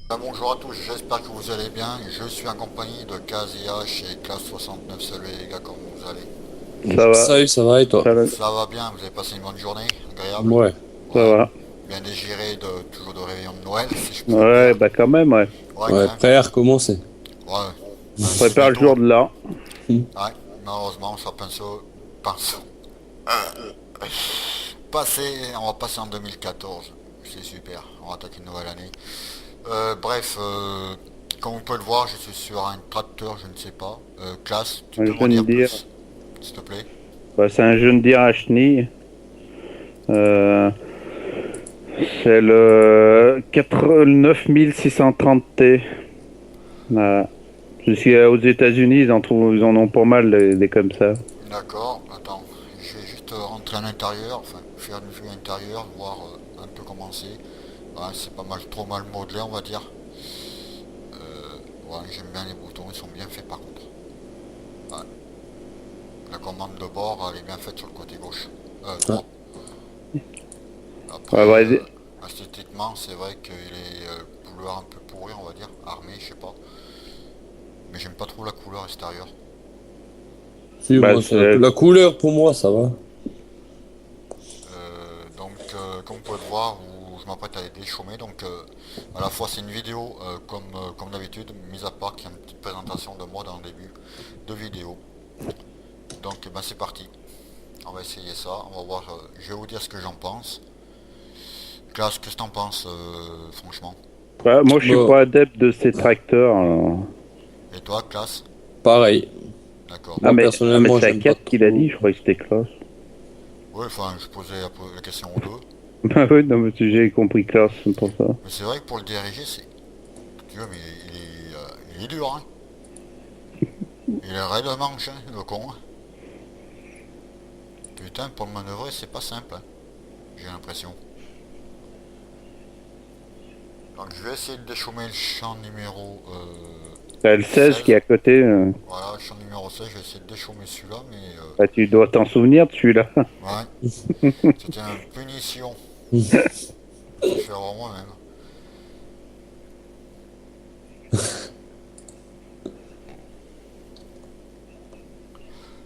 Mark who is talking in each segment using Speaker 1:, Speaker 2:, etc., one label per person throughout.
Speaker 1: Bonjour à tous, j'espère que vous allez bien. Je suis en compagnie de Kazia chez Classe 69. Salut les gars, comment vous allez?
Speaker 2: Ça va,
Speaker 3: Salut, ça va et toi?
Speaker 2: ça va,
Speaker 1: Ça va bien, vous avez passé une bonne journée? Agréable?
Speaker 3: Ouais.
Speaker 2: ça
Speaker 1: Ouais.
Speaker 2: va.
Speaker 1: Bien dégiré de toujours de réveillon de Noël, si je puis
Speaker 2: Ouais,
Speaker 1: dire.
Speaker 2: bah quand même, ouais.
Speaker 1: Ouais, quand
Speaker 3: Ouais,
Speaker 1: même.
Speaker 3: prêt à recommencer.
Speaker 1: Ouais.
Speaker 2: On
Speaker 1: C'est
Speaker 2: prépare le
Speaker 1: bientôt.
Speaker 2: jour de l'an.
Speaker 1: Ouais. Malheureusement, ça pense passer, on va passer en 2014. C'est super, on va attaquer une nouvelle année. Bref, comme vous pouvez le voir, je suis sur un tracteur, je ne sais pas. Classe, tu
Speaker 2: Un
Speaker 1: peux m'en
Speaker 2: jeune
Speaker 1: dire
Speaker 2: dire.
Speaker 1: plus, s'il te plaît?
Speaker 2: Bah, c'est un jeune dire à chenille. Euh, c'est le 9630T. Voilà. Aux États-Unis, ils en ont pas mal des comme ça.
Speaker 1: D'accord, attends, je vais juste rentrer à l'intérieur, enfin faire une vue intérieure, voir un peu comment c'est. Ouais, c'est pas mal, trop mal modelé, on va dire. Ouais, j'aime bien les boutons, ils sont bien faits par contre. Ouais. La commande de bord, elle est bien faite sur le côté gauche.
Speaker 3: Ah,
Speaker 1: Droit. Après,
Speaker 2: Ouais, ouais,
Speaker 1: esthétiquement, c'est vrai qu'il est couleur un peu pourri, on va dire, armé, je sais pas. Mais j'aime pas trop la couleur extérieure.
Speaker 3: si,
Speaker 2: bah,
Speaker 3: moi, la couleur pour moi, ça va.
Speaker 1: Comme vous pouvez le voir, je m'apprête à les déchaumer. À la fois, c'est une vidéo comme d'habitude, mis à part qu'il y a une petite présentation de moi dans le début de vidéo. C'est parti. On va essayer ça. On va voir. Je vais vous dire ce que j'en pense. Classe, qu'est-ce que t'en penses, franchement?
Speaker 2: moi, je suis
Speaker 3: Bon,
Speaker 2: pas adepte de ces tracteurs. Alors.
Speaker 1: Et toi, classe?
Speaker 3: pareil.
Speaker 1: D'accord.
Speaker 3: Moi,
Speaker 2: Ah, mais
Speaker 3: personnellement,
Speaker 2: c'est la
Speaker 3: j'aime pas
Speaker 2: 4 qui l'a
Speaker 3: trop.
Speaker 2: dit, je croyais que c'était Klaus.
Speaker 1: Oui, enfin, je posais la question aux deux.
Speaker 2: Bah oui, non, mais j'ai compris Klaus, c'est pour ça.
Speaker 1: Mais c'est vrai que pour le diriger, c'est. Tu vois, mais il est dur, hein. Il est raide de manche, hein, le con, hein. Putain, pour le manœuvrer, c'est pas simple, hein, j'ai l'impression. Donc je vais essayer de déchaumer le champ numéro
Speaker 2: T'as le 16 qui est
Speaker 1: 16.
Speaker 2: à côté.
Speaker 1: Voilà, le champ numéro 16, je vais essayer de déchaumer celui-là, mais
Speaker 2: Bah, tu dois t'en souvenir de celui-là.
Speaker 1: ouais, c'était une punition. Je vais faire moi-même.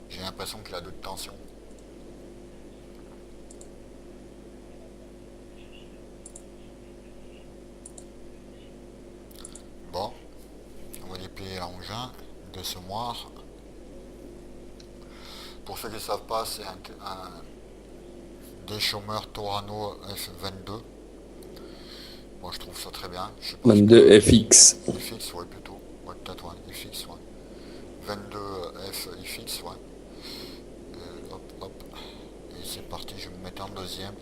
Speaker 1: J'ai l'impression qu'il a de tension. Bon, on va déplier l'engin de semoir. Pour ceux qui ne savent pas, c'est un déchaumeur Torano F22. Moi je trouve ça très bien. Je sais pas ce que.
Speaker 3: 22 FX.
Speaker 1: FX, ouais, plutôt. Ouais, peut-être, ouais, FX, ouais. 22 F FX, ouais. Hop, hop. Et c'est parti, je vais me mettre en deuxième.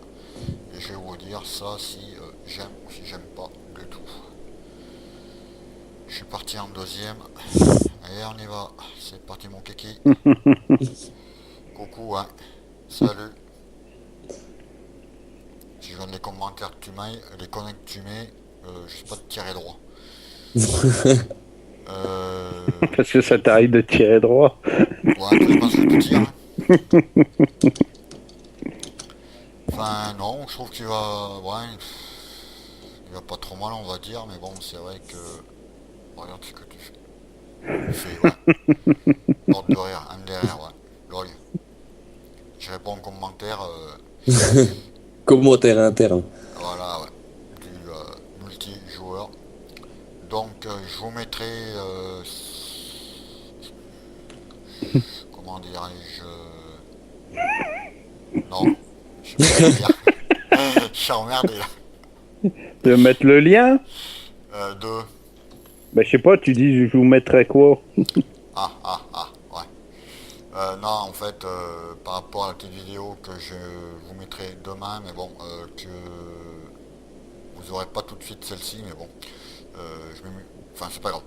Speaker 1: Et je vais vous dire ça si j'aime ou si j'aime pas du tout. Je suis parti en deuxième. Allez, on y va. C'est parti, mon kiki. Coucou, hein. Salut. Si je donne les commentaires que tu mets, les conneries que tu mets, je sais pas de tirer droit.
Speaker 2: Parce que ça t'arrive de tirer droit.
Speaker 1: Ouais, tout dépend ce que tu tires, hein. Enfin, non, je trouve qu'il va. Ouais, il va pas trop mal, on va dire, mais bon, c'est vrai que. Regarde ce que tu fais. Il fait, ouais. Porte de rire, un derrière, ouais. Lol. Je réponds aux commentaires,
Speaker 3: Commentaire interne.
Speaker 1: voilà, ouais. Du multijoueur. Je vous mettrai. Comment dirais-je. Non, je sais pas quoi dire. Je suis emmerdé là.
Speaker 2: Tu veux mettre le lien?
Speaker 1: Deux.
Speaker 2: Bah, je sais pas, tu dis, je vous mettrai quoi?
Speaker 1: Ouais. Non, en fait, par rapport à la petite vidéo que je vous mettrai demain, mais bon, que vous aurez pas tout de suite celle-ci, mais bon, je m'ai mis. Enfin, c'est pas grave.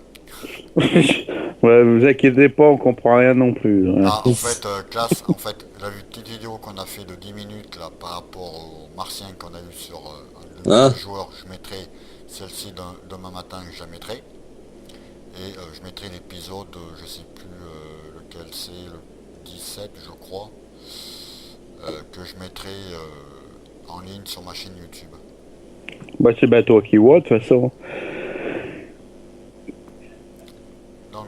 Speaker 2: Ouais, vous inquiétez pas, on comprend rien non plus. Ouais.
Speaker 1: Ah, en fait, classe, en fait, la petite vidéo qu'on a fait de 10 minutes là par rapport aux martiens qu'on a eu sur le
Speaker 3: Hein?
Speaker 1: multijoueur, je mettrai celle-ci demain matin, je la mettrai. Et je mettrai l'épisode, je sais plus lequel c'est, le 17 je crois, que je mettrai en ligne sur ma chaîne YouTube.
Speaker 2: Bah, c'est pas toi qui vois, de toute façon.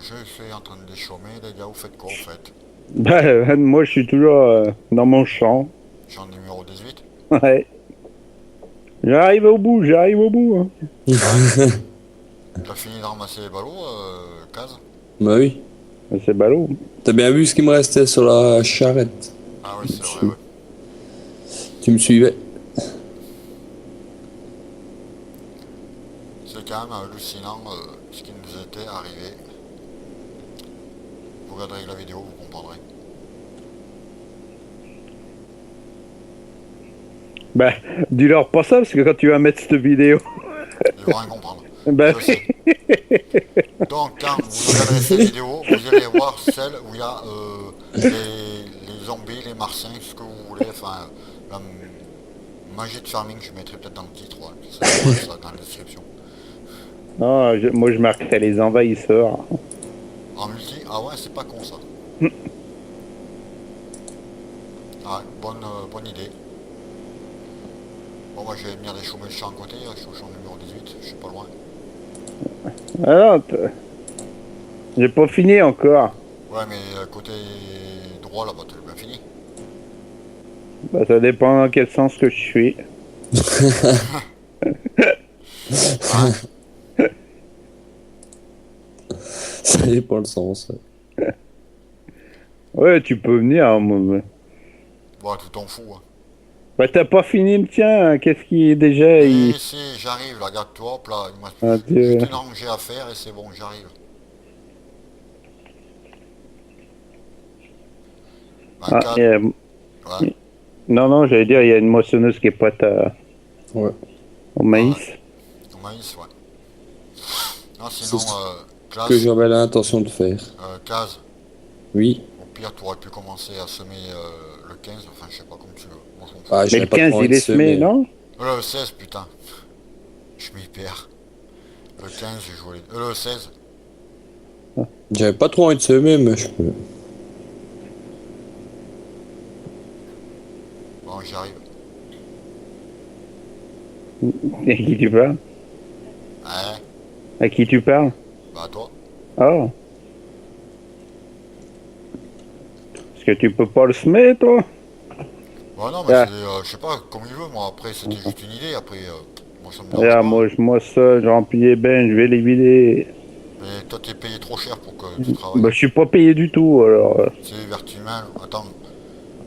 Speaker 1: je suis en train de déchaumer, les gars, vous faites quoi, vous faites?
Speaker 2: Bah, moi, je suis toujours dans mon champ.
Speaker 1: Champ numéro 18.
Speaker 2: Ouais. J'arrive au bout, j'arrive au bout. Hein.
Speaker 1: T'as fini de ramasser les ballots, Kaz?
Speaker 3: Bah oui.
Speaker 2: C'est ballot.
Speaker 3: T'as bien vu ce qui me restait sur la charrette.
Speaker 1: Ah oui, c'est vrai, ouais.
Speaker 3: Tu me suivais.
Speaker 1: C'est quand même hallucinant ce qui nous était arrivé. Vous regarderez la vidéo, vous comprendrez.
Speaker 2: Bah, dis-leur pas ça, parce que quand tu vas mettre cette vidéo...
Speaker 1: Ils vont rien comprendre.
Speaker 2: Bah,
Speaker 1: Je sais. Donc, quand vous regarderez cette vidéo, vous irez voir celle où il y a les zombies, les martiens, ce que vous voulez. Enfin, la magie de farming, je mettrai peut-être dans le titre, ouais. Ça dans la description.
Speaker 2: non, moi, je marquerais les envahisseurs.
Speaker 1: En multi, ah ouais, c'est pas con ça. Ah, bonne idée. Bon, moi, je vais venir déchaumer le champ à côté, je suis au champ numéro 18, je suis pas loin.
Speaker 2: Ah non, j'ai pas fini encore.
Speaker 1: Ouais, mais côté droit là-bas, t'as bien fini.
Speaker 2: Bah, ça dépend dans quel sens que je suis.
Speaker 3: Ça dépend le sens.
Speaker 2: Ouais, tu peux venir. Hein, moi.
Speaker 1: Bon, tu t'en fous, hein.
Speaker 2: Bah, t'as pas fini le tien. Hein. Qu'est-ce qui est déjà
Speaker 1: Et si j'arrive, là, regarde-toi, hop là, il me
Speaker 2: Ah,
Speaker 1: reste
Speaker 2: Dieu.
Speaker 1: juste une rangée à faire et c'est bon, j'arrive.
Speaker 2: Ah,
Speaker 1: 24, ouais.
Speaker 2: non, non, j'allais dire, il y a une moissonneuse qui est prête
Speaker 3: Ouais.
Speaker 2: au maïs.
Speaker 1: Au maïs, ouais. Non, sinon,
Speaker 3: C'est ce
Speaker 1: classe,
Speaker 3: que j'avais l'intention de faire.
Speaker 1: case,
Speaker 3: Oui.
Speaker 1: au pire, tu aurais pu commencer à semer le 15, enfin, je sais pas comme tu veux. Moi, je m'en fous.
Speaker 3: Ah,
Speaker 2: Mais
Speaker 3: j'avais
Speaker 2: le
Speaker 3: pas
Speaker 2: 15,
Speaker 3: trop envie
Speaker 2: il
Speaker 3: de
Speaker 2: est semé,
Speaker 3: semer.
Speaker 2: non?
Speaker 1: Le 16, putain. Je m'y perds. Le 15, j'ai joué. Le 16.
Speaker 3: J'avais pas trop envie de semer, mais je peux.
Speaker 1: Bon, j'y arrive.
Speaker 2: À qui tu parles?
Speaker 1: Hein?
Speaker 2: À qui tu parles?
Speaker 1: Bah, toi.
Speaker 2: Oh. Est-ce que tu peux pas le semer, toi?
Speaker 1: Bah, non, mais
Speaker 2: Ah.
Speaker 1: c'est, je sais pas, comme il veut, moi. Après, c'était juste une idée. Après, moi, ça me
Speaker 2: Regarde,
Speaker 1: dérange pas.
Speaker 2: moi seul, je remplis les bennes, je vais les vider.
Speaker 1: Mais toi, t'es payé trop cher pour que tu travailles.
Speaker 2: Bah, je suis pas payé du tout, alors.
Speaker 1: C'est Vertumal. Attends,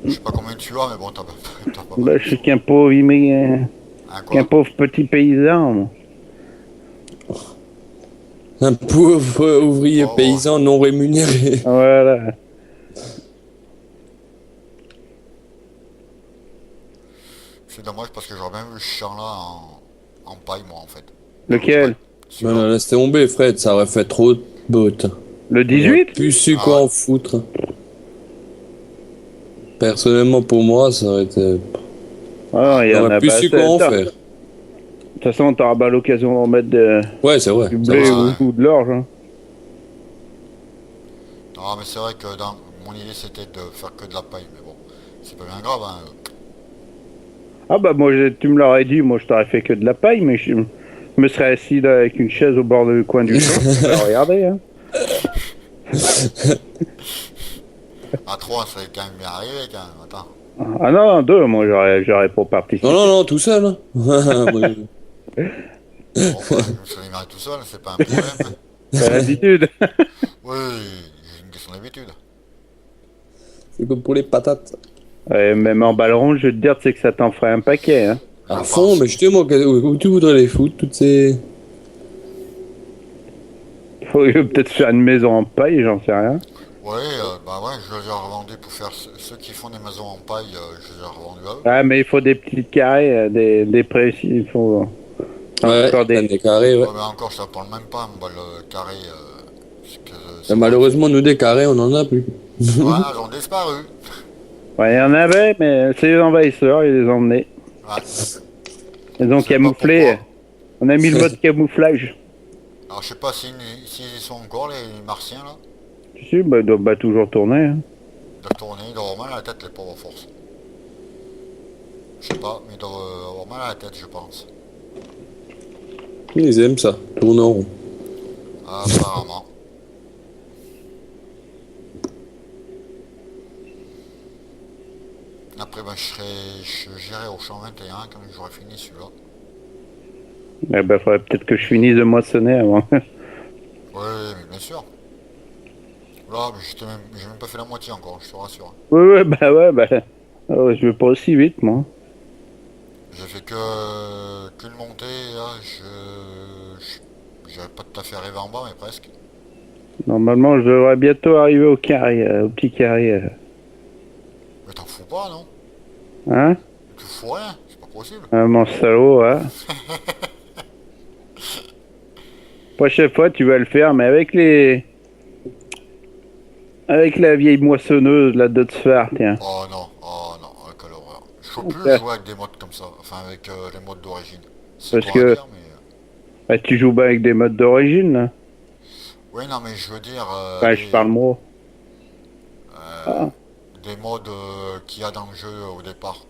Speaker 1: je sais pas combien tu as, mais bon, t'as pas
Speaker 2: Bah, je suis qu'un pauvre,
Speaker 1: Hein,
Speaker 2: qu'un
Speaker 1: quoi?
Speaker 2: pauvre petit paysan. Moi.
Speaker 3: Un pauvre ouvrier
Speaker 1: Oh,
Speaker 3: paysan non rémunéré.
Speaker 2: Voilà.
Speaker 1: C'est dommage parce que j'aurais bien vu ce champ là en paille, moi, en fait.
Speaker 2: Lequel?
Speaker 3: Mais
Speaker 1: Celui-là.
Speaker 3: non, laisse tomber, Fred, ça aurait fait trop de bottes.
Speaker 2: Le 18?
Speaker 3: Plus su
Speaker 1: Ah
Speaker 3: quoi
Speaker 1: ouais.
Speaker 3: en foutre. Personnellement, pour moi, ça aurait été.
Speaker 2: Ah, il y
Speaker 3: On
Speaker 2: en
Speaker 3: aurait
Speaker 2: a
Speaker 3: plus
Speaker 2: pas
Speaker 3: su
Speaker 2: assez.
Speaker 3: quoi en
Speaker 2: Attends,
Speaker 3: faire.
Speaker 2: de toute façon, t'auras pas l'occasion d'en mettre
Speaker 3: Ouais, c'est vrai.
Speaker 2: du
Speaker 3: ça
Speaker 2: blé
Speaker 3: va.
Speaker 1: va.
Speaker 2: ou de l'orge. Hein.
Speaker 1: Non, mais c'est vrai que dans mon idée c'était de faire que de la paille, mais bon, c'est pas bien grave, hein.
Speaker 2: Ah bah moi, tu me l'aurais dit, moi je t'aurais fait que de la paille, mais je me serais assis là avec une chaise au bord du coin du champ. Regardez, hein.
Speaker 1: À 3, ça est quand même bien arrivé, quand même, attends.
Speaker 2: Ah non, 2, moi j'aurais pas participé.
Speaker 3: Non, non, non, tout seul. Hein. Moi,
Speaker 1: Bon, bah, je me suis démarré tout seul, c'est pas un problème.
Speaker 2: C'est l'habitude.
Speaker 1: Oui, j'ai une question d'habitude.
Speaker 3: c'est comme pour les patates.
Speaker 2: Ouais, même en ballon, je veux te dire, c'est que ça t'en ferait un paquet. Hein.
Speaker 3: À fond, mais justement, où tu voudrais les foutre, toutes ces.
Speaker 2: Faut peut-être faire une maison en paille, j'en sais rien.
Speaker 1: Ouais, bah ouais, je les ai revendus pour faire ceux qui font des maisons en paille, je les ai revendus à eux.
Speaker 2: Ah, mais il faut des petits carrés, des précis, il faut...
Speaker 3: Ouais,
Speaker 2: Encore
Speaker 3: des carrés, ouais.
Speaker 1: Ouais, mais encore, ça parle même pas, moi, le carré. Parce que,
Speaker 3: Et malheureusement, nous, des carrés, on en a plus.
Speaker 1: Ouais, elles ont disparu.
Speaker 2: Ouais, il y en avait, mais c'est les envahisseurs, ils les ont emmenés.
Speaker 1: Ouais.
Speaker 2: Ils ont
Speaker 1: Je sais pas
Speaker 2: camouflé.
Speaker 1: pourquoi.
Speaker 2: On a mis le mode camouflage.
Speaker 1: Alors, je sais pas s'ils y sont encore, les martiens, là.
Speaker 2: Tu sais, bah, ils doivent pas toujours tourner. Hein.
Speaker 1: Ils doivent tourner, ils doivent avoir mal à la tête, les pauvres forces. Je sais pas, mais ils doivent avoir mal à la tête, je pense.
Speaker 3: Ils aiment ça, tourner en rond.
Speaker 1: Apparemment. après, ben, j'irai au champ 21 quand j'aurai fini celui-là.
Speaker 2: Eh ben, faudrait peut-être que je finisse de moissonner avant.
Speaker 1: Oui, mais bien sûr. Là, mais j'ai même pas fait la moitié encore, je te rassure.
Speaker 2: Ouais, bah. Oh, je vais pas aussi vite, moi.
Speaker 1: J'ai fait qu'une montée, là, j'avais pas tout à fait arrivé en bas, mais presque.
Speaker 2: Normalement, je devrais bientôt arriver au carré, au petit carré.
Speaker 1: Mais t'en fous pas, non?
Speaker 2: Hein?
Speaker 1: Tu fous rien, c'est pas possible.
Speaker 2: Ah, mon salaud, hein? Prochaine fois, tu vas le faire, mais avec les... Avec la vieille moissonneuse, là, de te faire, tiens.
Speaker 1: Oh non, quelle horreur. Je peux plus
Speaker 2: Ouais.
Speaker 1: jouer avec des modes comme ça, enfin avec les modes d'origine. C'est
Speaker 2: Parce
Speaker 1: con à
Speaker 2: que
Speaker 1: dire, mais...
Speaker 2: bah, tu joues pas avec des modes d'origine, là.
Speaker 1: Oui, non, mais je veux dire,
Speaker 2: Bah, je parle moi.
Speaker 1: des modes qu'il y a dans le jeu au départ.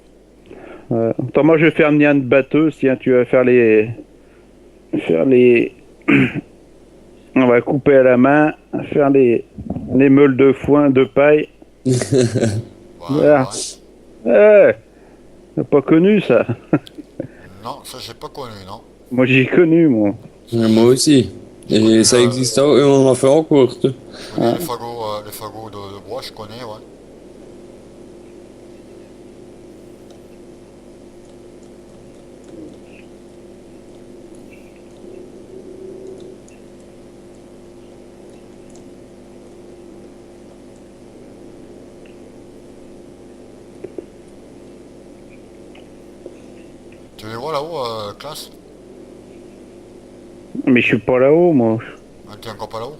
Speaker 2: Attends, moi, je vais faire Nian de batteuse, tiens, tu vas faire les... Faire les... On va couper à la main, faire les meules de foin, de paille.
Speaker 1: Voilà,
Speaker 2: Ouais.
Speaker 1: ouais.
Speaker 2: T'as pas connu, ça?
Speaker 1: Non, ça j'ai pas connu, non.
Speaker 2: Moi, j'ai connu, moi.
Speaker 3: Moi aussi. Et ça existe, et on en fait encore. Tu sais.
Speaker 1: Je connais les fagots de bois, je connais, ouais. Tu les vois là-haut, classe?
Speaker 2: Mais je suis pas là-haut, moi.
Speaker 1: Ah, t'es encore pas là-haut?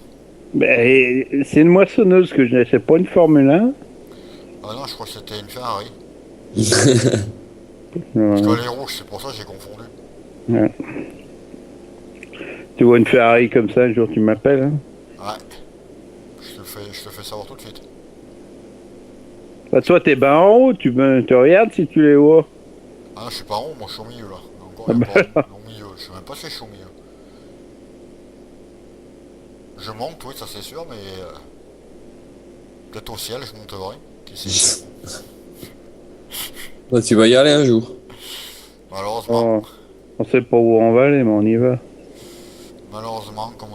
Speaker 2: Ben, c'est une moissonneuse que je... C'est pas une Formule 1.
Speaker 1: Ah non, je crois que c'était une Ferrari.
Speaker 2: Ouais.
Speaker 1: Parce qu'elle est rouge, c'est pour ça que j'ai confondu.
Speaker 2: Ouais. Tu vois une Ferrari comme ça, un jour, tu m'appelles, hein?
Speaker 1: Ouais. Je te fais savoir tout de suite.
Speaker 2: Bah, toi, t'es ben en haut, tu regardes si tu les vois.
Speaker 1: Ah non, je suis pas en haut, moi je suis au milieu là. Encore
Speaker 2: Ah
Speaker 1: il y a
Speaker 2: bah,
Speaker 1: pas au milieu. Je sais même pas si je suis au milieu. Je monte, oui, ça c'est sûr, mais peut-être au ciel, je monterai. Qui sait?
Speaker 3: Bah, tu vas y aller un jour.
Speaker 1: Malheureusement,
Speaker 2: on sait pas où on va aller, mais on y va.
Speaker 1: malheureusement, comme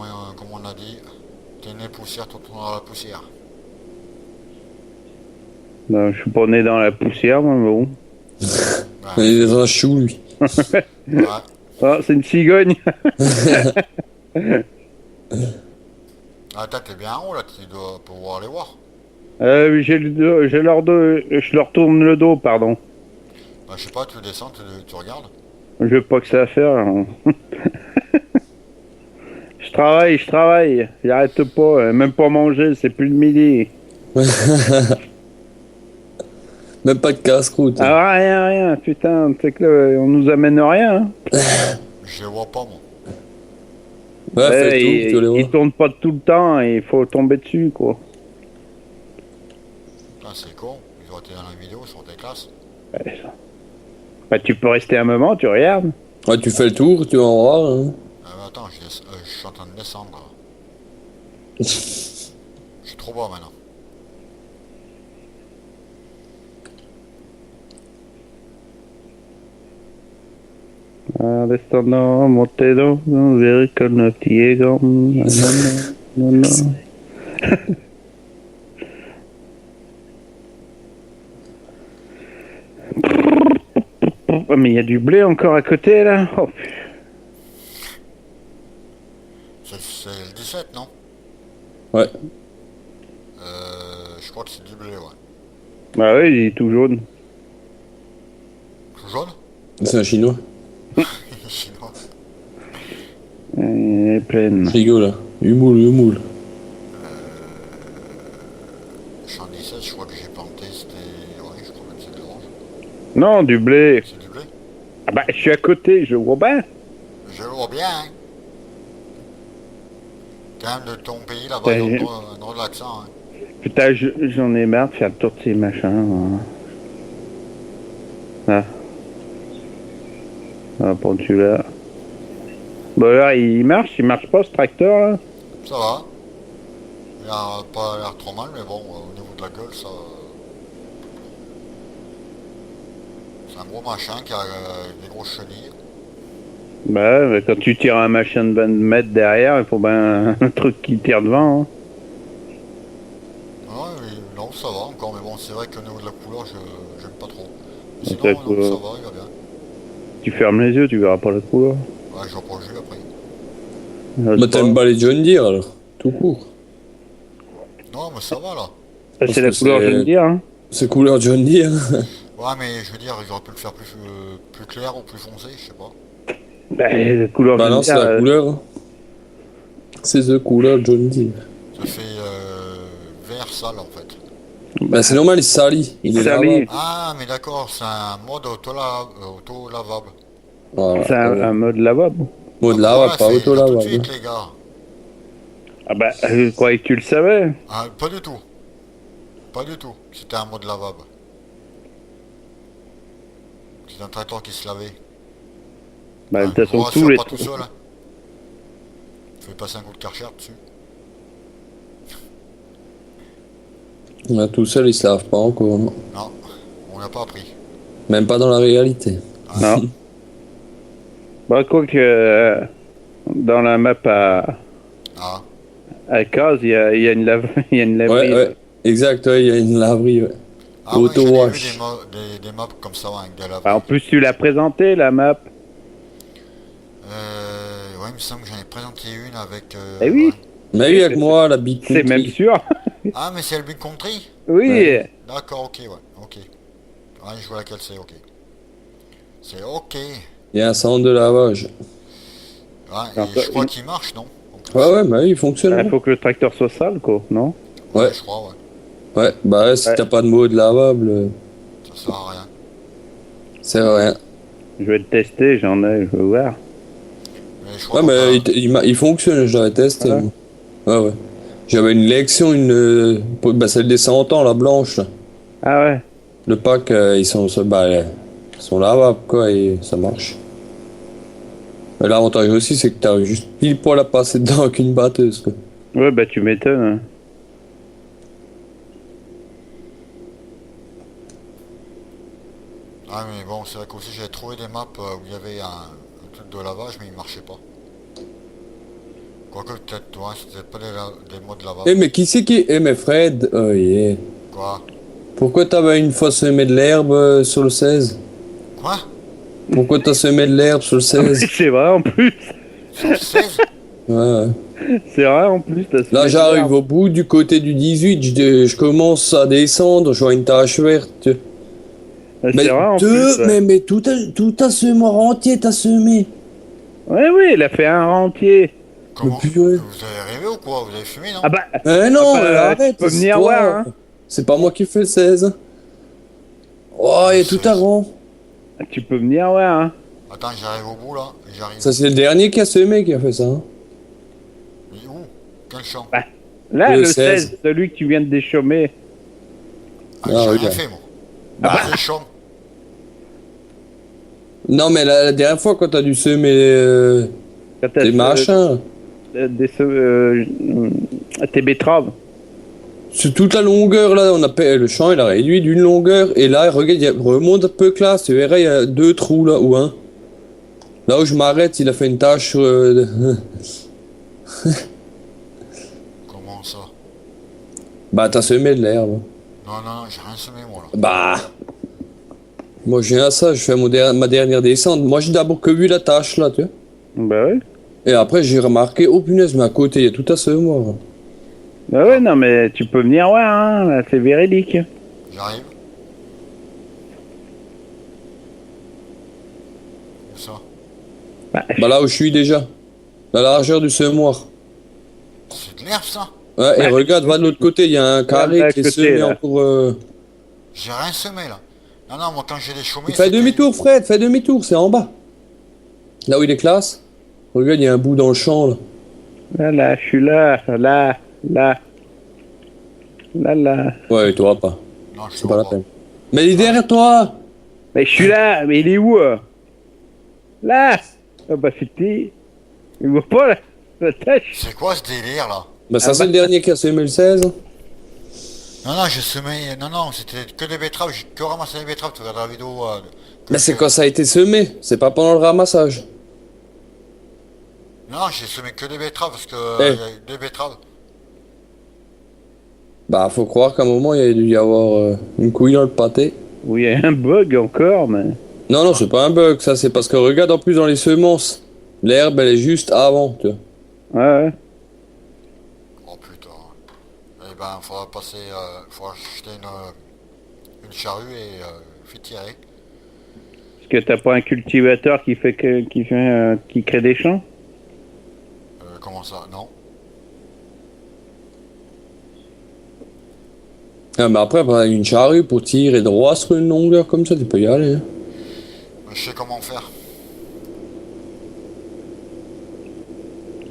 Speaker 1: on a dit, t'es né poussière, tout dans la poussière.
Speaker 2: Non, je suis pas né dans la poussière, moi, mais bon.
Speaker 3: Il est dans un chou, lui.
Speaker 1: Ouais.
Speaker 2: Ah, c'est une cigogne.
Speaker 1: Ah, t'es bien en haut là, tu dois pouvoir les voir.
Speaker 2: J'ai leur dos, je leur tourne le dos, pardon.
Speaker 1: Bah, je sais pas, tu descends, tu regardes.
Speaker 2: Je veux pas que ça à faire. Hein. Je travaille. J'arrête pas, même pas manger, c'est plus le midi.
Speaker 3: Même pas de casse-croûte.
Speaker 2: Ah, rien, putain, tu sais que là, on nous amène rien. Hein.
Speaker 1: Je les vois pas, moi.
Speaker 3: Ouais, fais le tour, tu les vois.
Speaker 2: Ils tournent pas tout le temps, il faut tomber dessus, quoi.
Speaker 1: Putain, c'est con. Ils ont été dans la vidéo sur tes classes.
Speaker 2: Bah, tu peux rester un moment, tu regardes.
Speaker 3: Ouais, tu fais le tour, tu vas en voir. Hein.
Speaker 1: Attends, je suis en train de descendre. Là. Je suis trop bas maintenant.
Speaker 2: En descendant, montez donc, vous verrez que notre petit est grand. Non. Oh, mais il y a du blé encore à côté, là. Oh,
Speaker 1: C'est le 17, non?
Speaker 3: Ouais.
Speaker 1: Je crois que c'est du blé, ouais.
Speaker 2: bah oui, il est tout jaune.
Speaker 1: Tout jaune?
Speaker 3: C'est un chinois.
Speaker 1: Chinois.
Speaker 2: Elle est pleine.
Speaker 3: Je rigole, là. Humoul.
Speaker 1: Je suis en 17, je crois que j'ai planté, c'était... Ouais, je crois que c'est de l'orange.
Speaker 2: Non, du blé.
Speaker 1: C'est du blé?
Speaker 2: Ah bah, je suis à côté, je vois bien.
Speaker 1: Je le vois bien, hein. Quand même de ton pays là-bas, ils ont un drôle d'accent, hein.
Speaker 2: Putain, j'en ai marre de faire le tour de ces machins. Hein. Ah, pour celui-là. Bon, là, il marche pas ce tracteur, là.
Speaker 1: Ça va. Il a pas l'air trop mal, mais bon, au niveau de la gueule, ça... C'est un gros machin qui a des grosses chenilles.
Speaker 2: Bah, ouais, quand tu tires un machin de 20 mètres derrière, il faut bien un truc qui tire devant. Hein.
Speaker 1: Non, ça va encore, mais bon, c'est vrai qu'au niveau de la couleur, j'aime pas trop. Mais sinon,
Speaker 2: Ta
Speaker 1: non,
Speaker 2: couleur.
Speaker 1: ça va, il va bien.
Speaker 2: Tu fermes les yeux, tu verras pas la couleur.
Speaker 1: Ouais, j'en prends le jus après.
Speaker 3: Bah t'aimes pas les John Deere alors, tout court.
Speaker 1: Non, mais ça va là.
Speaker 2: Ça, c'est la
Speaker 3: Parce que
Speaker 2: couleur,
Speaker 3: c'est-
Speaker 2: je veux dire. Hein.
Speaker 3: C'est couleur John Deere.
Speaker 1: Ouais, mais je veux dire, ils auraient pu le faire plus clair ou plus foncé, je sais pas.
Speaker 2: Bah, la couleur,
Speaker 3: Bah
Speaker 2: je
Speaker 3: non,
Speaker 2: veux
Speaker 3: c'est
Speaker 2: dire.
Speaker 3: la couleur. Hein. C'est the couleur John Deere.
Speaker 1: Ça fait vert sale en fait.
Speaker 3: Bah c'est normal, il salit. Il est
Speaker 2: Sali.
Speaker 3: lavable.
Speaker 1: Ah, mais d'accord, c'est un mode auto-lavable.
Speaker 3: Voilà,
Speaker 2: C'est un mode lavable.
Speaker 3: mode
Speaker 1: Ah,
Speaker 3: lavable,
Speaker 1: voilà,
Speaker 3: pas
Speaker 1: c'est
Speaker 3: auto
Speaker 1: tout de
Speaker 3: lavable.
Speaker 1: suite, les gars.
Speaker 2: Ah bah, je croyais que tu le savais.
Speaker 1: Ah, pas du tout. Pas du tout. C'était un mode lavable. C'est un traiteur qui se lavait.
Speaker 2: Bah, de
Speaker 1: Hein,
Speaker 2: toute façon,
Speaker 1: je
Speaker 2: tous
Speaker 1: rassure
Speaker 2: les
Speaker 1: pas tout seul. Hein. Fais passer un coup de Karcher dessus.
Speaker 3: Là, tout seul, il se lave pas encore. Non.
Speaker 1: Non, on n'a pas appris.
Speaker 3: Même pas dans la réalité.
Speaker 2: Non. Bah, quoi que dans la map
Speaker 1: Ah,
Speaker 2: à case, il y a une il y a une
Speaker 3: Ouais,
Speaker 2: laverie.
Speaker 3: ouais. Exact, ouais, il y a une laverie. Ouais.
Speaker 1: ah ouais, j'en ai vu
Speaker 3: Auto-wash.
Speaker 1: des maps comme ça ouais, avec des laves.
Speaker 2: Bah, en plus, tu l'as présenté, la map.
Speaker 1: Ouais, il me semble que j'en ai présenté une avec...
Speaker 2: Eh oui.
Speaker 1: ouais.
Speaker 3: Mais oui, avec moi, la big
Speaker 2: C'est même
Speaker 3: country.
Speaker 2: sûr.
Speaker 1: Ah, mais c'est le Big Country.
Speaker 2: Oui.
Speaker 3: Ouais.
Speaker 1: D'accord, ok, ouais, ok. Ouais, je vois laquelle c'est, ok. C'est ok.
Speaker 3: Il y a un centre de lavage.
Speaker 1: Ouais,
Speaker 2: Alors,
Speaker 1: et je crois
Speaker 2: une-
Speaker 1: qu'il marche, non en plus.
Speaker 3: Ouais, ouais, bah oui, il fonctionne.
Speaker 2: Il
Speaker 3: hein.
Speaker 2: faut que le tracteur soit sale, quoi, non?
Speaker 3: Ouais.
Speaker 1: Je crois, ouais.
Speaker 3: Ouais, bah si
Speaker 2: Ouais.
Speaker 3: t'as pas de mode lavable,
Speaker 1: Ça sert à rien.
Speaker 3: c'est rien.
Speaker 2: Je vais le tester, j'en ai, je veux voir.
Speaker 1: Mais je crois
Speaker 3: Ouais,
Speaker 1: qu'on
Speaker 3: mais
Speaker 1: peut-
Speaker 3: il fonctionne, je l'avais testé.
Speaker 2: Ouais.
Speaker 3: moi. Ouais, ouais. J'avais une Lexion, bah, celle des 100 ans, la blanche. Là.
Speaker 2: Ah ouais.
Speaker 3: Le pack, ils sont lavables, quoi, et ça marche. Mais l'avantage aussi, c'est que t'as juste pile poil à passer dedans avec une batteuse, quoi.
Speaker 2: Ouais, bah tu m'étonnes. Hein.
Speaker 1: Ah, mais bon, c'est vrai qu'aussi j'avais trouvé des maps où il y avait un truc de lavage, mais il marchait pas. Quoique peut-être, ouais, c'était pas des modes lavage.
Speaker 3: Eh, mais qui c'est qui... Eh, mais Fred, oh yeah.
Speaker 1: Quoi
Speaker 3: Pourquoi t'avais une fois semé de l'herbe sur le 16?
Speaker 1: Quoi
Speaker 3: Pourquoi t'as semé de l'herbe sur le 16?
Speaker 2: C'est vrai en plus.
Speaker 1: Sur le 16
Speaker 3: Ouais, ouais.
Speaker 2: C'est vrai en plus. t'as
Speaker 3: Là,
Speaker 2: semé
Speaker 3: j'arrive
Speaker 2: de
Speaker 3: au bout du côté du 18, je commence à descendre, je vois une tache verte.
Speaker 2: l'herbe.
Speaker 3: Mais,
Speaker 2: C'est vrai en plus. Ouais.
Speaker 3: mais tout a semé entier, t'as semé.
Speaker 2: Ouais, oui, il a fait un rentier.
Speaker 1: Comment
Speaker 3: Mais purée.
Speaker 1: Vous avez rêvé ou quoi Vous avez fumé, non
Speaker 2: Ah bah,
Speaker 3: Eh non,
Speaker 2: Ah bah,
Speaker 3: arrête,
Speaker 2: tu peux
Speaker 3: c'est
Speaker 2: venir
Speaker 3: toi.
Speaker 2: voir, hein.
Speaker 3: C'est pas moi qui fais le 16. Oh, il y a tout à rond.
Speaker 2: tu peux venir voir. Hein.
Speaker 1: Attends, j'arrive au bout, là. J'arrive.
Speaker 3: Ça, c'est le dernier qui a semé qui a fait ça. Hein.
Speaker 1: Mais où Quel champ
Speaker 2: Bah, là,
Speaker 3: Le
Speaker 2: le
Speaker 3: 16.
Speaker 2: 16, celui que tu viens de déchaumer.
Speaker 1: Ah,
Speaker 3: Ah,
Speaker 1: j'ai rien
Speaker 3: regarde.
Speaker 1: fait, moi.
Speaker 2: Ah bah.
Speaker 1: C'est le champ.
Speaker 3: Non, mais la dernière fois, quand t'as dû semer
Speaker 2: Quand t'as
Speaker 3: des machins,
Speaker 2: tes betteraves.
Speaker 3: sur toute la longueur, là, le champ, il a réduit d'une longueur, et là, regarde, remonte un peu que là, tu verras, il y a 2 trous, là, ou un. Là où je m'arrête, il a fait une tache sur...
Speaker 1: Comment ça
Speaker 3: Bah, t'as semé de l'herbe.
Speaker 1: Non, non, j'ai rien semé, moi, là.
Speaker 3: Bah... Moi, je viens à ça, je fais ma dernière descente. Moi, j'ai d'abord que vu la tache, là, tu vois.
Speaker 2: Bah ouais.
Speaker 3: Et après, j'ai remarqué, oh punaise, mais à côté, il y a tout à semoir.
Speaker 2: Bah ouais, non, mais tu peux venir voir, hein. Là, c'est véridique.
Speaker 1: J'arrive. Où ça
Speaker 3: Bah, là où je suis déjà. La largeur du semoir.
Speaker 1: C'est de l'herbe, ça
Speaker 3: Ouais, et regarde, va de l'autre côté, il y a un carré
Speaker 2: de
Speaker 3: qui est
Speaker 2: côté,
Speaker 3: semé
Speaker 2: là.
Speaker 3: encore...
Speaker 1: J'ai rien semé, là. Non, non, moi, quand j'ai des chômés...
Speaker 3: Fais demi-tour, Fred, fais demi-tour, c'est en bas. Là où il est classe. Regarde, il y a un bout dans le champ, là.
Speaker 2: Là, là, je suis là. Là, là. Là, là.
Speaker 3: Ouais, tu vois pas.
Speaker 1: Non, je
Speaker 3: C'est pas la peine. Mais il est derrière toi.
Speaker 2: Mais je suis là. Mais il est où Là. Ah bah, c'était... Il voit pas, là. La tâche.
Speaker 1: C'est quoi ce délire, là
Speaker 3: Bah, ça,
Speaker 2: Ah
Speaker 3: c'est
Speaker 2: bah.
Speaker 3: le dernier qui a semé le 16.
Speaker 1: Non, non, j'ai semé... Non, non, c'était que des betteraves. J'ai que ramassé des betteraves. Tu regardes la vidéo
Speaker 3: Mais c'est quand ça a été semé, c'est pas pendant le ramassage.
Speaker 1: Non, j'ai semé que des betteraves parce que
Speaker 3: Eh.
Speaker 1: il y a eu des betteraves.
Speaker 3: Bah, faut croire qu'à un moment, il y a dû y avoir une couille dans le pâté.
Speaker 2: Oui, il y a un bug encore, mais...
Speaker 3: Non, non, c'est pas un bug, ça, c'est parce que regarde en plus dans les semences. L'herbe, elle est juste avant, tu vois.
Speaker 2: Ouais,
Speaker 1: Oh putain. Eh ben, faudra passer, faudra acheter une charrue et fait tirer.
Speaker 2: parce que t'as pas un cultivateur qui crée des champs?
Speaker 1: Comment ça? Non.
Speaker 3: Ah, mais après, bah, une charrue pour tirer droit sur une longueur comme ça, tu peux y aller. Hein.
Speaker 1: Je sais comment faire.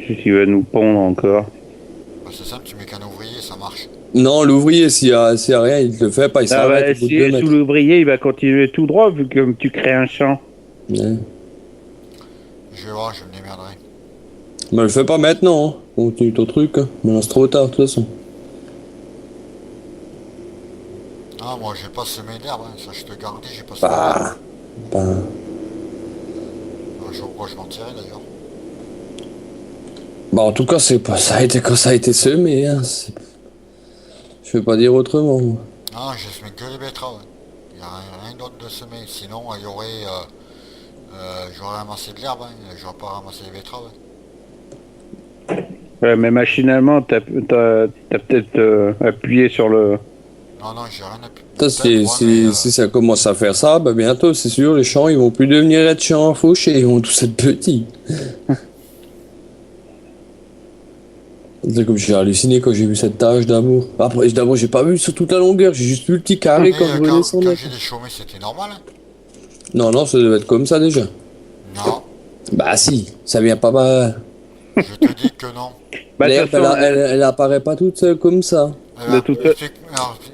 Speaker 2: Si tu veux nous pondre encore.
Speaker 1: Bah, c'est simple, tu mets qu'un ouvrier, ça marche.
Speaker 3: Non, l'ouvrier, s'il y a rien, il te le fait pas, il
Speaker 2: Ah bah,
Speaker 3: s'arrête au bout de
Speaker 2: si,
Speaker 3: 2
Speaker 2: sous
Speaker 3: mètres.
Speaker 2: l'ouvrier, il va continuer tout droit vu que tu crées un champ.
Speaker 3: Ouais.
Speaker 1: Je vais voir, je me démerderai.
Speaker 3: Mais le fais pas maintenant, hein. Continue ton truc, hein. Mais là, c'est trop tard, de toute façon.
Speaker 1: Ah, moi j'ai pas semé d'herbe, hein. Ça je te garantis, j'ai pas semé d'herbe.
Speaker 3: Bah, bah,
Speaker 1: Je vois pourquoi je m'en tirais d'ailleurs.
Speaker 3: bah, en tout cas, c'est pas ça a été quand ça a été semé, hein. Je vais pas dire autrement, moi.
Speaker 1: Non, j'ai semé que des betteraves. Il n'y a rien d'autre de semé. Sinon, il y aurait. J'aurais ramassé de l'herbe, hein. J'aurais pas ramassé les betteraves.
Speaker 2: Ouais, mais machinalement, t'as peut-être appuyé sur le...
Speaker 1: Non, non, j'ai rien appuyé.
Speaker 3: Ça, si ça commence à faire ça, bah bientôt, c'est sûr, les champs, ils vont plus devenir être champs fauchés, ils vont tous être petits. C'est comme j'ai halluciné quand j'ai vu cette tache d'amour. Après, d'abord, j'ai pas vu sur toute la longueur, j'ai juste vu le petit carré quand je
Speaker 1: quand
Speaker 3: descendais.
Speaker 1: j'ai des chômés, c'était normal, hein.
Speaker 3: Non, non, ça devait être comme ça déjà.
Speaker 1: Non,
Speaker 3: Bah si, ça vient pas... Bah,
Speaker 1: je te dis que non.
Speaker 2: Bah, de
Speaker 3: l'herbe,
Speaker 2: toute façon,
Speaker 3: elle apparaît pas toute seule comme ça.
Speaker 2: De toute fa-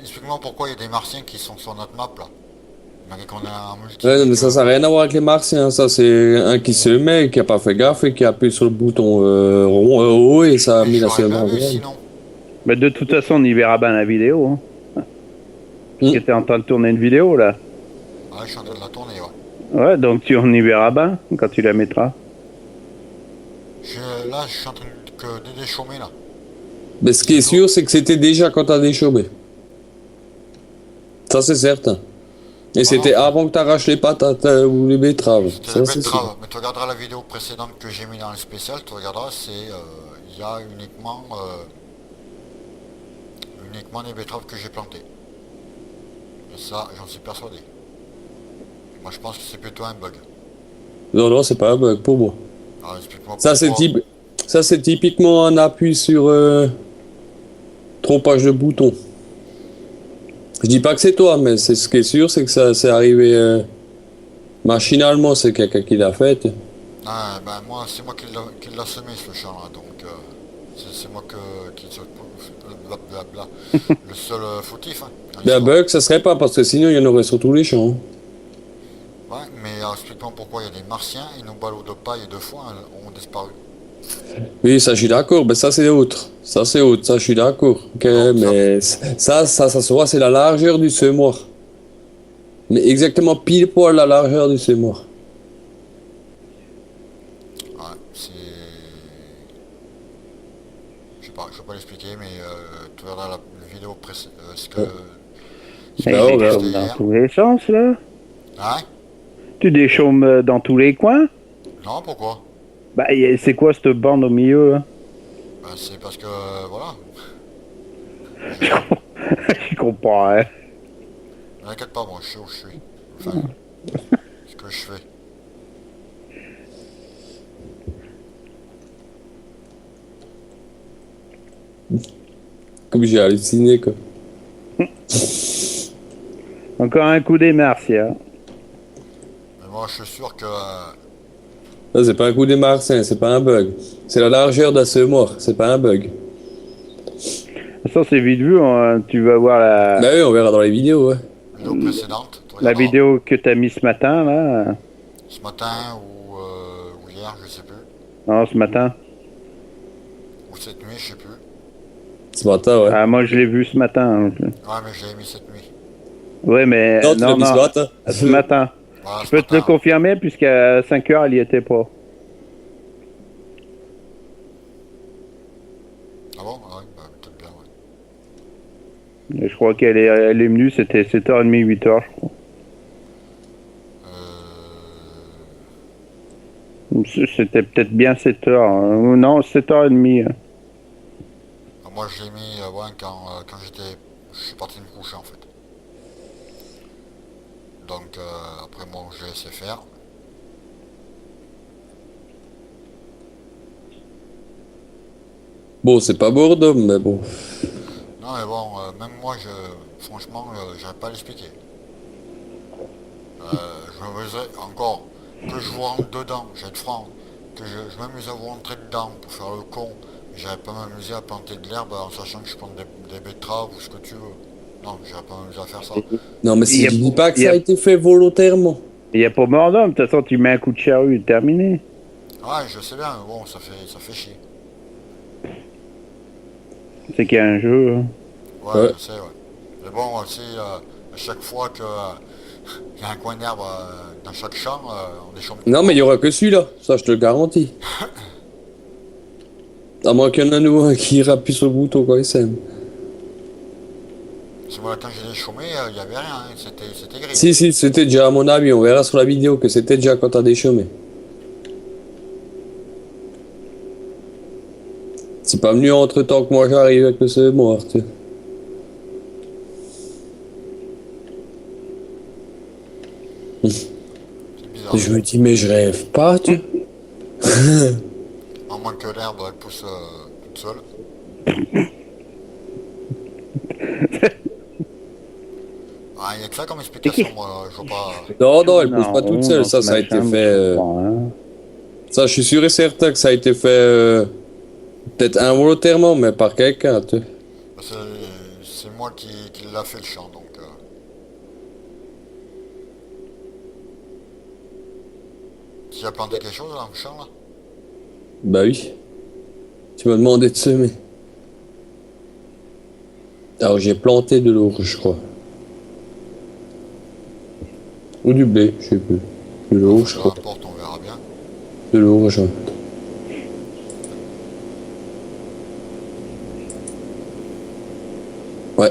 Speaker 1: Explique-moi pourquoi il y a des martiens qui sont sur notre map là. Malgré qu'on a un multi.
Speaker 3: Ouais, non, mais ça n'a rien à voir avec les martiens, ça c'est un qui se met, qui a pas fait gaffe et qui a appuyé sur le bouton rond haut et ça a mis la
Speaker 1: j'aurais pas
Speaker 3: semence.
Speaker 1: vu sinon.
Speaker 2: bah, de toute façon, on y verra bien la vidéo. Hein. Parce que t'es en train de tourner une vidéo, là.
Speaker 1: Ouais, je suis en train de la tourner, ouais.
Speaker 2: Ouais, donc on y verra bien quand tu la mettras.
Speaker 1: Là, je suis en train de déchômer là.
Speaker 3: Mais ce qui est sûr, c'est que c'était déjà quand t'as déchauffé. Ça c'est certain. Et c'était avant que t'arraches les patates ou les betteraves.
Speaker 1: C'était
Speaker 3: Ça
Speaker 1: la
Speaker 3: c'est sûr.
Speaker 1: betterave. Mais tu regarderas la vidéo précédente que j'ai mis dans le spécial, tu regarderas, il y a uniquement des betteraves que j'ai plantées. Et ça, j'en suis persuadé. Moi, je pense que c'est plutôt un bug.
Speaker 3: Non, non, c'est pas un bug pour moi.
Speaker 1: Alors, explique-moi
Speaker 3: Ça c'est
Speaker 1: pourquoi.
Speaker 3: ça c'est typiquement un appui sur trompage de bouton. Je dis pas que c'est toi, mais c'est ce qui est sûr, c'est que ça c'est arrivé machinalement, c'est quelqu'un qui l'a fait.
Speaker 1: Ah, ben moi, c'est moi qui l'a semé ce champ là, donc c'est moi qui blablabla. Le seul fautif. Hein, dans
Speaker 3: Ben, un
Speaker 1: l'histoire.
Speaker 3: bug, ça serait pas, parce que sinon il y en aurait sur tous les champs.
Speaker 1: Ouais, mais alors, explique-moi pourquoi il y a des martiens et nos ballots de paille et de foin ont disparu.
Speaker 3: Oui, ça je suis d'accord, mais ça c'est autre. Ça c'est autre, ça je suis d'accord. Ok,
Speaker 1: Non,
Speaker 3: mais ça se voit, c'est la largeur du semoir. Mais exactement pile poil la largeur du semoir.
Speaker 1: Ouais, c'est... Je sais pas, je vais pas l'expliquer, mais tu verras la vidéo ce que... ce que
Speaker 2: Mais
Speaker 3: Ah,
Speaker 1: j'ai
Speaker 3: ouais,
Speaker 1: posté
Speaker 2: déchaume dans
Speaker 1: hier.
Speaker 2: tous les sens, là.
Speaker 1: Hein?
Speaker 2: Tu déchaumes dans tous les coins.
Speaker 1: Non, pourquoi?
Speaker 2: Bah, c'est quoi cette bande au milieu, hein?
Speaker 1: Ben, c'est parce que, voilà.
Speaker 2: Je comprends, hein.
Speaker 1: N'inquiète pas, moi, je sais où je suis. Enfin, ce que je fais.
Speaker 3: Comme j'ai halluciné, quoi.
Speaker 2: Encore un coup des martiens.
Speaker 1: Mais moi, je suis sûr que...
Speaker 3: Ça c'est pas un coup des martiens, c'est pas un bug. C'est la largeur d'un semoir, c'est pas un bug.
Speaker 2: Ça, c'est vite vu, hein. Tu vas voir
Speaker 3: Bah oui, on verra dans les vidéos, ouais.
Speaker 1: vidéo précédente, tu
Speaker 2: la
Speaker 1: regarderas.
Speaker 2: vidéo que t'as mis ce matin, là.
Speaker 1: Ce matin ou hier, je sais plus.
Speaker 2: Non, ce matin.
Speaker 1: Ou cette nuit, je sais plus.
Speaker 3: Ce matin, ouais.
Speaker 2: Ah, moi, je l'ai vu ce matin.
Speaker 1: Ouais, mais je l'avais mis cette nuit.
Speaker 2: Ouais, mais...
Speaker 3: Non, tu l'as mis ce matin.
Speaker 2: Ce matin.
Speaker 1: Voilà,
Speaker 2: Je
Speaker 1: ce
Speaker 2: peux te le
Speaker 1: matin.
Speaker 2: confirmer puisqu'à 5 heures, elle y était pas.
Speaker 1: Ah bon? Ah oui, bah, peut-être bien, ouais.
Speaker 2: Et je crois elle est venue, c'était 7h30, 8h, je crois. C'était peut-être bien 7h. Ou non, 7h30.
Speaker 1: Moi, je l'ai mis ouais, quand j'étais... Je suis parti me coucher, en fait. Donc, après, bon, je laissé faire.
Speaker 3: Bon, c'est pas Bordeaux, mais bon.
Speaker 1: Non, mais bon, même moi, franchement, j'arrive pas à l'expliquer. Je m'amuserais encore que je vous rentre dedans, j'ai être franc, que je m'amuse à vous rentrer dedans pour faire le con. J'arrive pas à m'amuser à planter de l'herbe en sachant que je plante des betteraves ou ce que tu veux. Non, j'arrive pas à m'amuser à faire ça.
Speaker 3: Non, mais
Speaker 2: Il y
Speaker 3: si
Speaker 2: a,
Speaker 3: je dis pas que
Speaker 2: il y
Speaker 3: ça
Speaker 2: a,
Speaker 3: a été fait volontairement.
Speaker 2: il y a pas mort d'homme. De toute façon, tu mets un coup de charrue, terminé.
Speaker 1: Ouais, je sais bien, mais bon, ça fait chier.
Speaker 2: C'est qu'il y a un jeu.
Speaker 1: Ouais,
Speaker 3: Ouais.
Speaker 1: je sais, ouais. Mais bon, aussi, à chaque fois que il y a un coin d'herbe dans chaque champ, on déchante tout le
Speaker 3: Non, mais il y
Speaker 1: monde.
Speaker 3: aura que celui-là, ça je te le garantis. À moins qu'il y en ait un nouveau qui rappuie sur le bouton quand il sème.
Speaker 1: Parce que moi, quand j'ai déchômé, il n'y avait rien, hein, c'était gris.
Speaker 3: Si, si, c'était déjà à mon avis, on verra sur la vidéo que c'était déjà quand t'as déchômé. C'est pas venu entre temps que moi j'arrive avec le semoir, tu sais.
Speaker 1: C'est bizarre.
Speaker 3: Je me dis, mais je rêve pas, tu sais.
Speaker 1: À moins que l'herbe elle pousse toute seule. Ah, il n'y a que ça comme explication, moi, je vois pas.
Speaker 3: Non, non, elle pousse pas toute
Speaker 2: Non,
Speaker 3: seule,
Speaker 2: dans ce
Speaker 3: ça a été
Speaker 2: machin,
Speaker 3: fait.
Speaker 2: je comprends rien.
Speaker 3: Ça, je suis sûr et certain que ça a été fait peut-être involontairement, mais par quelqu'un, tu sais.
Speaker 1: C'est moi qui l'a fait le chant, donc. Tu as planté quelque chose dans le champ là?
Speaker 3: Bah oui. Tu m'as demandé de semer. Alors j'ai planté de l'orge, je crois. Ou du blé, je sais plus. De l'orge, je
Speaker 1: Peu
Speaker 3: crois.
Speaker 1: importe, on verra bien.
Speaker 3: De l'orge. Ouais. Ouais.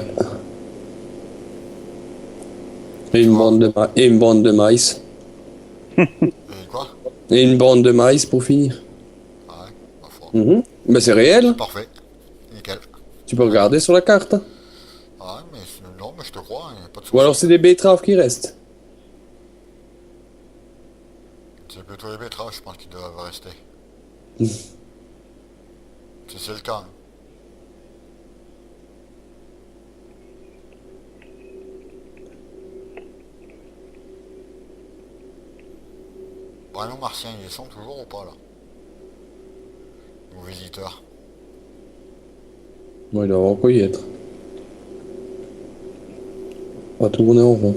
Speaker 3: Et une bande et une bande de maïs.
Speaker 1: Et quoi?
Speaker 3: Et une bande de maïs pour finir.
Speaker 1: Ah ouais, pas fort.
Speaker 3: Bah c'est réel, hein.
Speaker 1: Parfait. Nickel.
Speaker 3: Tu peux regarder sur la carte, hein.
Speaker 1: Ah ouais, mais non, mais je te crois, il n'y a pas de souci.
Speaker 3: Ou alors c'est des betteraves qui restent.
Speaker 1: C'est plutôt les betteraves, je pense qu'ils doivent rester. Si c'est le cas. Hein. Bon, nos martiens, ils y sont toujours ou pas là? Nos visiteurs.
Speaker 3: Bon, il doit encore y être. On va tourner en rond.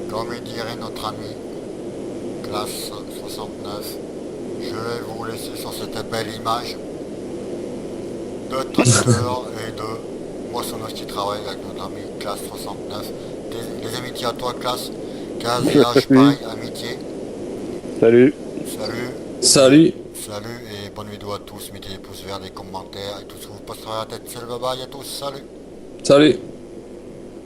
Speaker 1: Comme dirait notre ami, classe 69, je vais vous laisser sur cette belle image de tracteurs et de moissonneuses qui travaillent avec notre ami classe 69. Des amitiés à toi, classe. Casillage, pareil, amitié.
Speaker 2: Salut.
Speaker 1: Salut.
Speaker 3: Salut.
Speaker 1: Salut et bonne vidéo à tous, mettez des pouces verts, des commentaires et tout ce que vous passerez à la tête. Salut, bye bye à tous, salut.
Speaker 3: Salut.